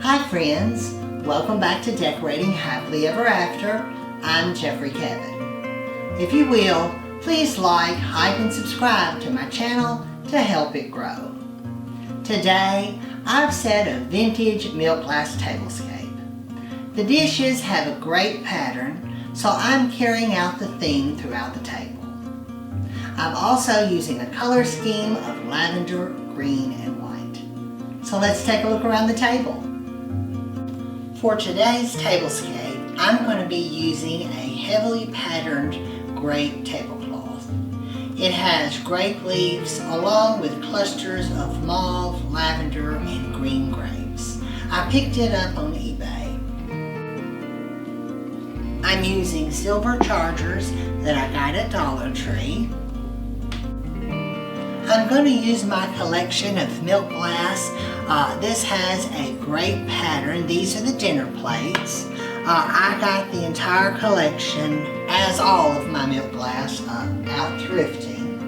Hi friends, welcome back to Decorating Happily Ever After. I'm Jeffrey Kevin. If you will, please like, hype, and subscribe to my channel to help it grow. Today, I've set a vintage milk glass tablescape. The dishes have a great pattern, so I'm carrying out the theme throughout the table. I'm also using a color scheme of lavender, green, and white. So let's take a look around the table. For today's tablescape, I'm going to be using a heavily patterned grape tablecloth. It has grape leaves along with clusters of mauve, lavender, and green grapes. I picked it up on eBay. I'm using silver chargers that I got at Dollar Tree. I'm going to use my collection of milk glass. This has a grape pattern. These are the dinner plates. I got the entire collection, as all of my milk glass, out thrifting.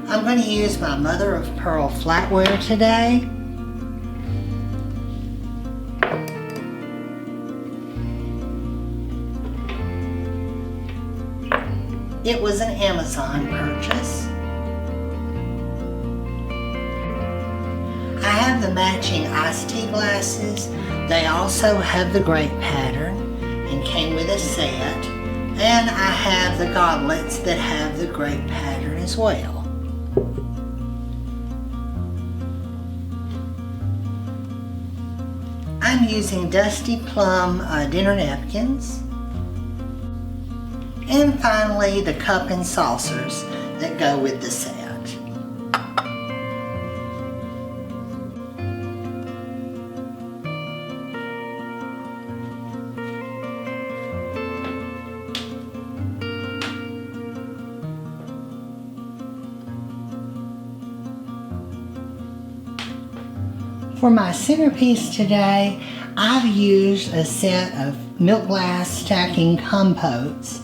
I'm going to use my mother of pearl flatware today. It was an Amazon purchase. I have the matching iced tea glasses. They also have the grape pattern and came with a set. And I have the goblets that have the grape pattern as well. I'm using dusty plum dinner napkins. And finally, the cup and saucers that go with the set. For my centerpiece today, I've used a set of milk glass stacking compotes,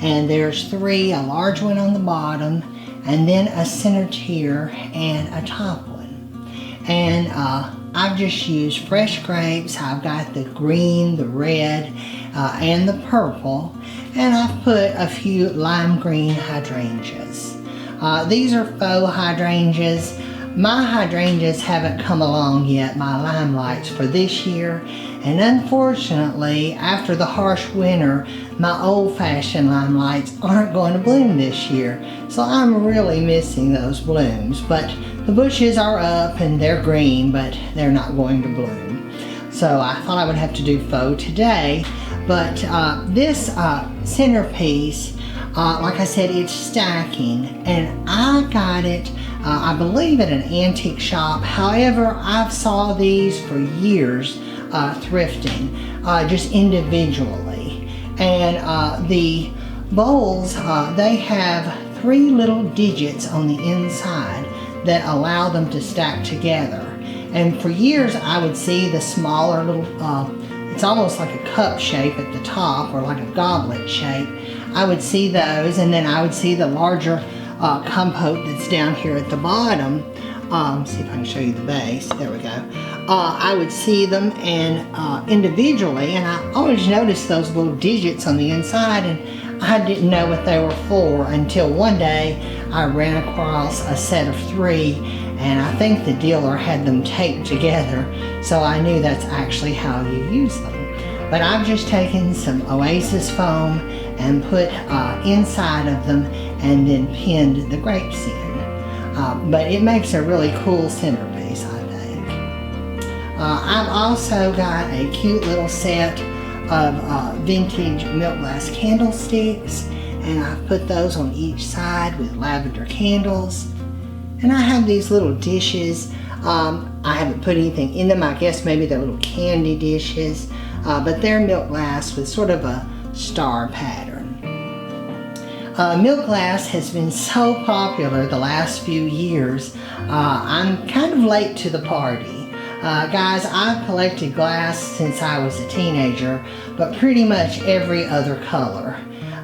and there's three, a large one on the bottom, and then a center tier and a top one. And I've just used fresh grapes. I've got the green, the red, and the purple, and I've put a few lime green hydrangeas. These are faux hydrangeas. My hydrangeas haven't come along yet, my limelights for this year, and unfortunately, after the harsh winter, my old-fashioned limelights aren't going to bloom this year, so I'm really missing those blooms. But the bushes are up and they're green, but they're not going to bloom. So I thought I would have to do faux today, but this centerpiece, like I said, it's stacking, and I got it I believe at an antique shop. However, I've saw these for years thrifting, just individually. And the bowls, they have three little digits on the inside that allow them to stack together. And for years, I would see the smaller little, it's almost like a cup shape at the top, or like a goblet shape. I would see those, and then I would see the larger compote that's down here at the bottom. See if I can show you the base. There we go. I would see them and individually, and I always noticed those little digits on the inside, and I didn't know what they were for until one day I ran across a set of three, and I think the dealer had them taped together, so I knew that's actually how you use them. But I've just taken some Oasis foam and put inside of them and then pinned the grapes in. But it makes a really cool centerpiece, I think. I've also got a cute little set of vintage milk glass candlesticks, and I've put those on each side with lavender candles. And I have these little dishes. I haven't put anything in them. I guess maybe they're little candy dishes, but they're milk glass with sort of a star pattern. Milk glass has been so popular the last few years. I'm kind of late to the party. Guys, I've collected glass since I was a teenager, but pretty much every other color.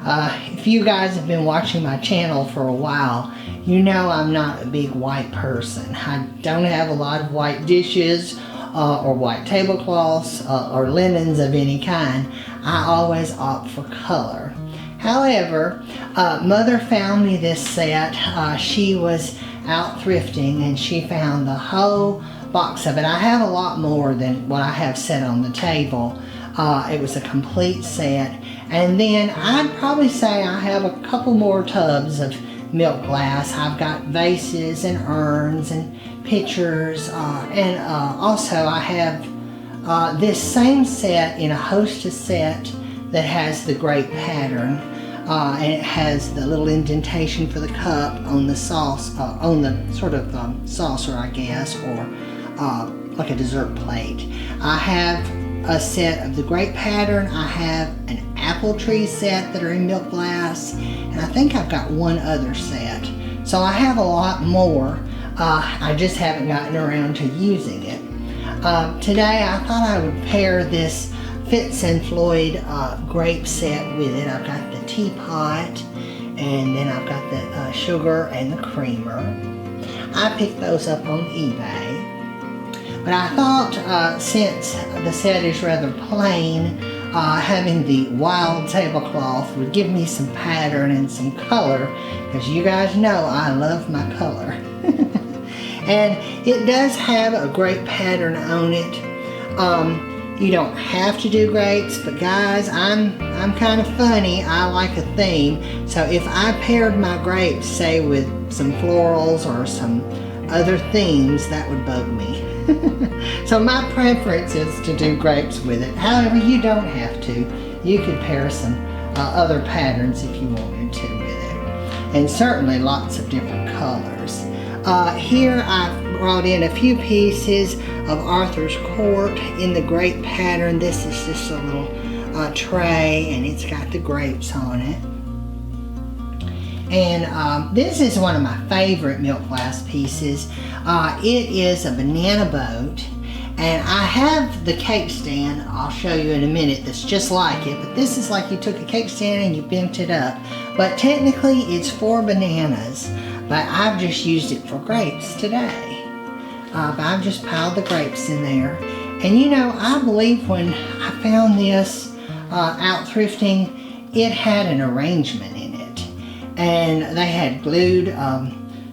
If you guys have been watching my channel for a while, you know I'm not a big white person. I don't have a lot of white dishes or white tablecloths or linens of any kind, I always opt for color. However, Mother found me this set. She was out thrifting and she found the whole box of it. I have a lot more than what I have set on the table. It was a complete set. And then I'd probably say I have a couple more tubs of milk glass. I've got vases and urns and pitchers, and also I have this same set in a hostess set that has the grape pattern, and it has the little indentation for the cup on the sauce, on the sort of saucer, I guess, or like a dessert plate. I have a set of the grape pattern. I have an apple tree set that are in milk glass, and I think I've got one other set. So I have a lot more. I just haven't gotten around to using it. Today I thought I would pair this Fitz and Floyd grape set with it. I've got the teapot, and then I've got the sugar and the creamer. I picked those up on eBay. But I thought since the set is rather plain, having the wild tablecloth would give me some pattern and some color, because you guys know I love my color. And it does have a grape pattern on it. You don't have to do grapes, but guys, I'm kind of funny. I like a theme. So if I paired my grapes, say, with some florals or some other themes, that would bug me. So my preference is to do grapes with it. However, you don't have to. You could pair some other patterns if you wanted to with it. And certainly lots of different colors. Here I've brought in a few pieces of Arthur's Court in the grape pattern. This is just a little tray, and it's got the grapes on it. And this is one of my favorite milk glass pieces. It is a banana boat, and I have the cake stand I'll show you in a minute that's just like it, but this is like you took a cake stand and you bent it up. But technically it's for bananas, but I've just used it for grapes today. But I've just piled the grapes in there. And you know, I believe when I found this out thrifting, it had an arrangement in it. And they had glued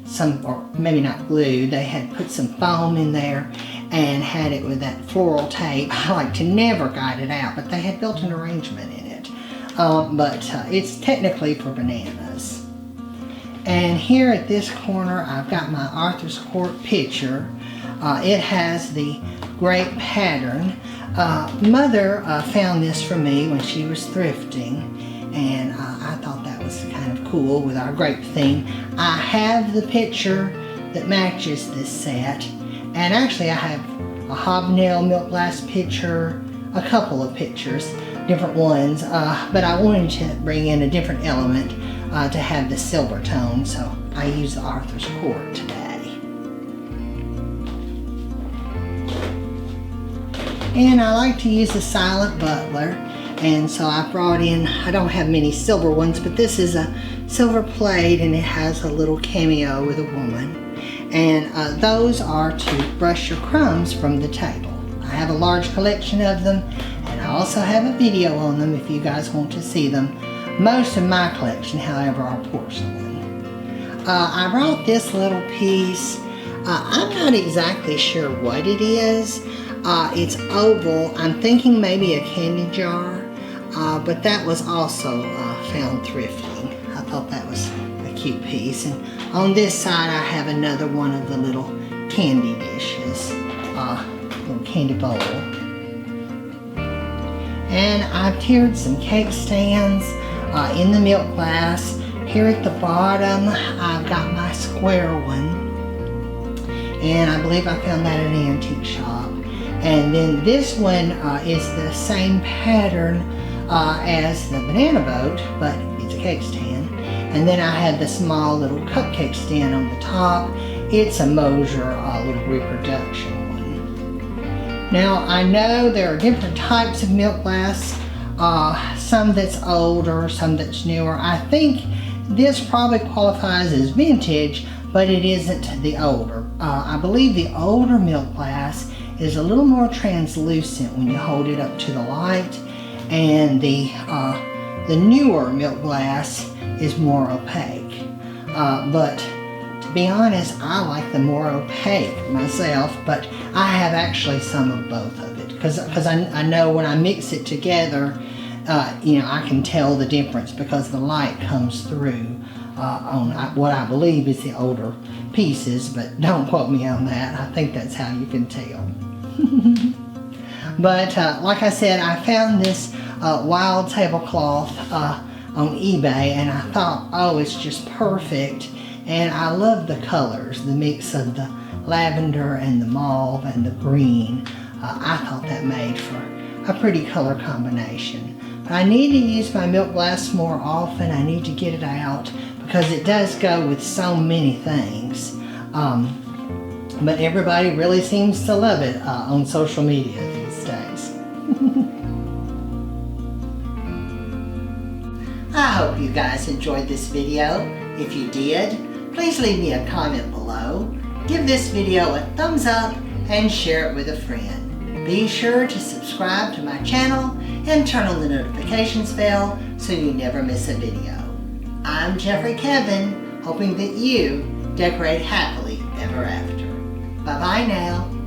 some, or maybe not glued, they had put some foam in there and had it with that floral tape. I like to never guide it out, but they had built an arrangement in it. But it's technically for bananas. And here at this corner, I've got my Arthur's Court pitcher. It has the grape pattern. Mother found this for me when she was thrifting, and I thought that was kind of cool with our grape theme. I have the pitcher that matches this set, and actually I have a hobnail milk glass pitcher, a couple of pitchers, different ones, but I wanted to bring in a different element to have the silver tone, so I used the Arthur's Court today. And I like to use the Silent Butler, and so I brought in, I don't have many silver ones, but this is a silver plate, and it has a little cameo with a woman. And those are to brush your crumbs from the table. I have a large collection of them, and I also have a video on them if you guys want to see them. Most of my collection, however, are porcelain. I brought this little piece. I'm not exactly sure what it is. It's oval. I'm thinking maybe a candy jar, but that was also found thrifting. I thought that was a cute piece. And on this side I have another one of the little candy dishes, little candy bowl. And I've tiered some cake stands in the milk glass. Here at the bottom I've got my square one, and I believe I found that at an antique shop. And then this one is the same pattern as the banana boat, but it's a cake stand. And then I had the small little cupcake stand on the top. It's a Mosier little reproduction one. Now I know there are different types of milk glass, some that's older, some that's newer. I think this probably qualifies as vintage, but it isn't the older. I believe the older milk glass is a little more translucent when you hold it up to the light, and the newer milk glass is more opaque. But to be honest, I like the more opaque myself, but I have actually some of both of it because I know when I mix it together, I can tell the difference because the light comes through on what I believe is the older pieces, but don't quote me on that. I think that's how you can tell. But like I said, I found this wild tablecloth on eBay, and I thought, oh, it's just perfect. And I love the colors, the mix of the lavender and the mauve and the green. I thought that made for a pretty color combination. But I need to use my milk glass more often. I need to get it out because it does go with so many things. But everybody really seems to love it on social media these days. I hope you guys enjoyed this video. If you did, please leave me a comment below. Give this video a thumbs up and share it with a friend. Be sure to subscribe to my channel and turn on the notifications bell so you never miss a video. I'm Jeffrey Kevin, hoping that you decorate happily ever after. Bye-bye now.